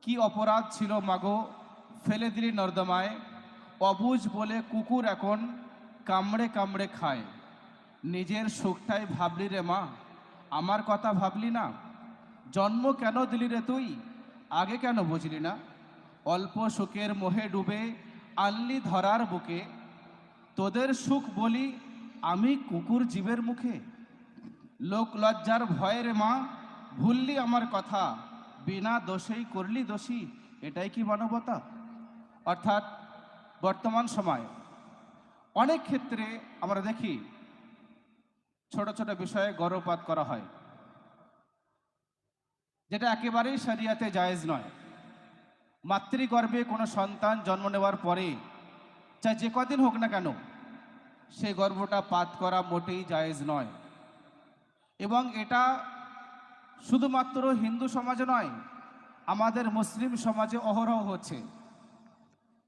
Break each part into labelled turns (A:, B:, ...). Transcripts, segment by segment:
A: কি অপরাধ ছিল মাগো, ফেলে দিলি নর্দমায়। অবুঝ বলে কুকুর এখন কামড়ে কামড়ে খায়। নিজের সুখটাই ভাবলি রে মা, আমার কথা ভাবলি না। জন্ম কেন দিলি রে তুই, আগে কেন বুঝলি না। অল্প সুখের মোহে ডুবে আনলি ধরার বুকে। তোদের সুখ বলি আমি কুকুর জীবের মুখে। লোক লজ্জার ভয়ে রে মা, ভুললি আমার কথা। বিনা দোষেই করলি দোষী, এটাই কি মানবতা। অর্থাৎ বর্তমান সময় অনেক ক্ষেত্রে আমরা দেখি ছোট ছোট বিষয়ে গর্ভপাত করা হয়, যেটা একেবারেই শরিয়াতে জায়েজ নয়। মাতৃগর্ভে কোনো সন্তান জন্ম নেওয়ার পরে চাই যে কদিন হোক না কেন, সেই গর্ভটা পাত করা মোটেই জায়েজ নয়। এবং এটা শুধুমাত্র হিন্দু সমাজে নয়, আমাদের মুসলিম সমাজে অহরহ হচ্ছে।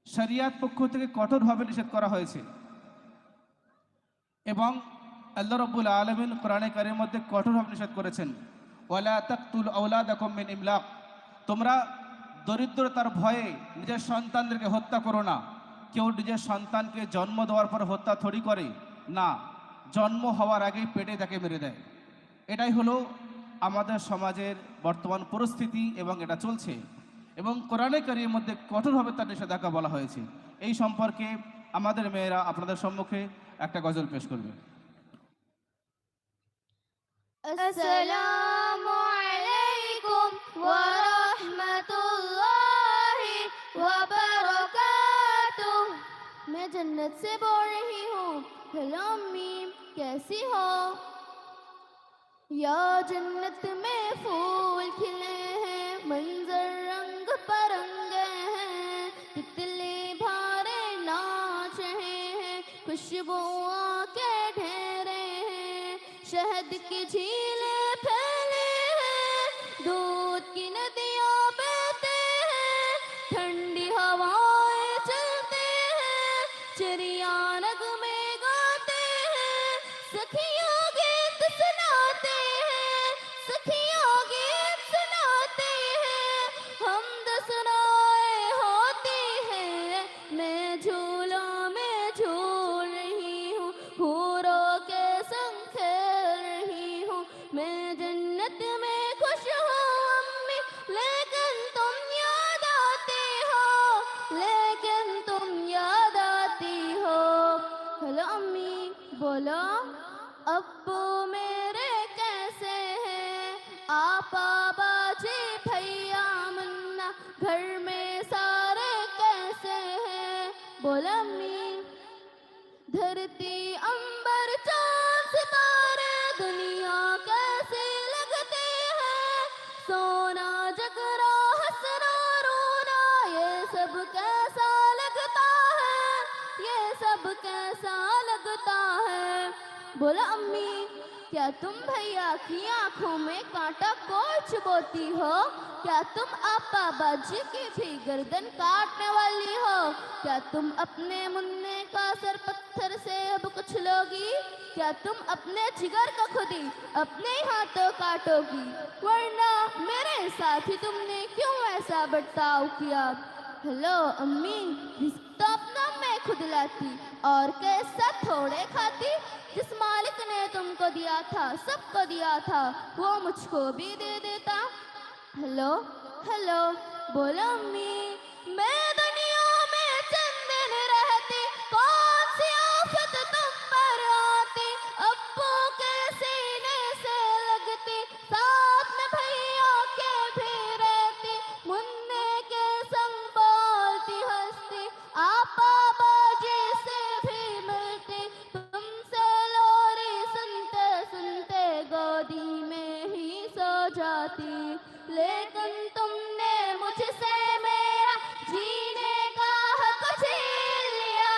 A: শরিয়াত পক্ষ থেকে কঠোরভাবে নিষেধ করা হয়েছে। এবং আল্লাহ রাব্বুল আলামিন কোরআনে কারীমের মধ্যে কঠোরভাবে নিষেধ করেছেন, ওয়ালা তাকতুল আওলাদাকুম মিন ইমলাক। তোমরা দরিদ্রতার ভয়ে নিজের সন্তানদেরকে হত্যা করো না। কেউ নিজের সন্তানকে জন্ম দেওয়ার পর হত্যা থরি করে না, জন্ম হওয়ার আগেই পেটে তাকে মেরে দেয়। এটাই হলো আমাদের সমাজের বর্তমান পরিস্থিতি এবং এটা চলছে। এবং কোরআনে কারীমের মধ্যে কঠোরভাবে তার নিষেধাজ্ঞা বলা হয়েছে। এই সম্পর্কে আমাদের মেয়েরা আপনাদের সম্মুখে একটা গজল পেশ করবে।
B: अस्सलामु अलैकुम व रहमतुल्लाहि व बरकातुह। मैं जन्नत से बोल रही हूँ। हेलो अम्मी, कैसी हो? या जन्नत में फूल खिले हैं, मंजर रंग परंगे हैं, तितली भारे नाच रहे हैं, खुशबुओं के ढेरे हैं, शहद की झीलें फैले हैं, दूध की नदियाँ बहते हैं, ठंडी हवाएं चलते हैं, चिड़िया नगमे गाते हैं, सखियों गीत सुनाते हैं, सखियों गीत सुनाते हैं, हमद सुनाए होती हैं। मैं झूलों में झूल रही हूँ, हूरों के संग खेल रही हूँ। मैं जन्नत में खुश हूँ अम्मी, लेकिन तुम याद आती हो, लेकिन तुम याद आती हो। हेलो अम्मी, बोलो अब्बू मेरे कैसे हैं? आपा बाजी भैया मुन्ना घर में सारे कैसे हैं? बोलो अम्मी। धरती अंबर चांद सितारे दुनिया कैसे लगते हैं? सोना जगरा हंसना रोना ये सब कैसा लगता है? ये सब कैसा लगता है? बोला अम्मी, क्या तुम भैया की आंखों में कांटा कोई चुभोती हो? क्या तुम आपा बाजी की भी गर्दन काटने वाली हो? क्या तुम अपने मुन्ने का सर पत्थर से अब कुछ लोगी? क्या तुम अपने जिगर का खुद ही अपने ही हाथों काटोगी? वरना मेरे साथ ही तुमने क्यों ऐसा बर्ताव किया? हेलो अम्मी, रिस्क तो अपना मैं खुद लाती और कैसा थोड़े खाती। जिस मालिक ने तुमको दिया था, सबको दिया था, वो मुझको भी दे देता। हेलो हेलो, बोलो अम्मी, मैं दुनिया में चंद दिन रहती, कौन सी आफत तुम पर आती? अब्बू के सीने से लगती, साथ में भैया के भी रहती, मुन्ने के संग बोलती हंसती, आपा बाजी से भी मिलती, तुमसे लोरी सुनते सुनते गोदी में ही सो जाती। लेकिन तुमने मुझसे मेरा जीने का हक छीन लिया,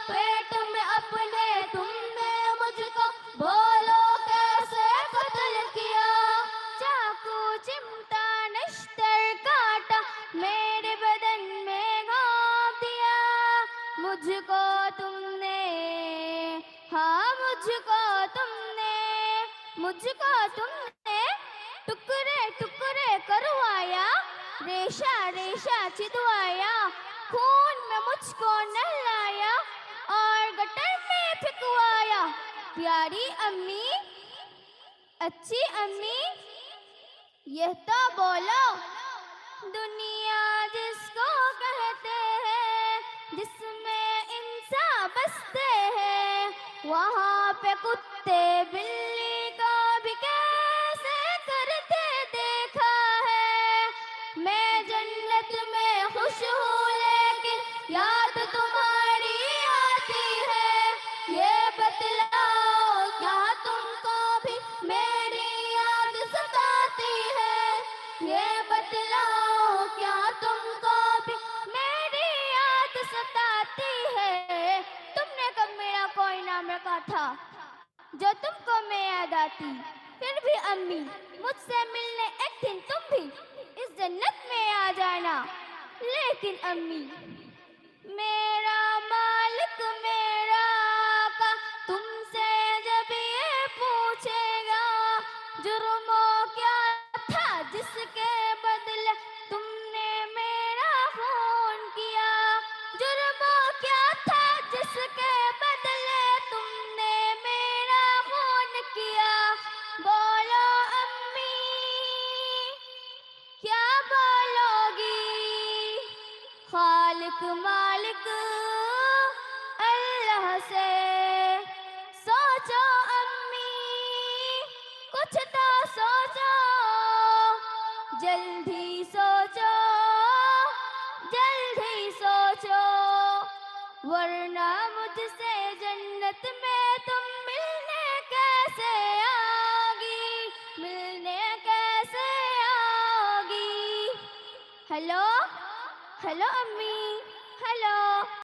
B: पेट में अपने तुमने मुझको बोलो कैसे कत्ल किया? चाकू चिमटा नश्तर काटा, मेरे बदन में घाव दिया। मुझको तुमने, हाँ मुझको तुमने टुकड़े टुकड़े करवाया, रेशा रेशा चितवाया, खून में मुझको नहलाया और गटर में फिकवाया। प्यारी अम्मी, अच्छी अम्मी, यह तो बोलो, दुनिया जिसको कहते हैं, जिसमें इंसान बसते हैं, वहाँ पे कुत्ते बिल्ली का भी कैसे करते देखा है। मैं जन्नत में खुश हूँ लेकिन याद तुम्हारी आती है। ये बतलाओ क्या तुमको भी मेरी याद सताती है। ये बतलाओ क्या तुमको भी मेरी याद सताती है। तुमने कब मेरा कोई नाम रखा था जो तुमको मैं याद आती। फिर भी अम्मी, मुझसे मिलने एक दिन तुम भी इस जन्नत में आ जाना। लेकिन अम्मी, मेरा मालिक मेरा आका तुमसे जब ये पूछेगा, जुर्मों क्या था जिसके बदले तुमने मेरा खून किया। जुर्मों क्या था जिसके बदले तुमने मेरा खून किया। बोलो अम्मी, क्या बोलोगी। खालिक मालिक अल्लाह से सोचो अम्मी, कुछ तो सोचो, जल्दी सोचो, जल्दी सोचो, वरना मुझसे जन्नत में तुम मिलने कैसे आओगी, मिलने कैसे आओगी। हेलो हेलो अम्मी।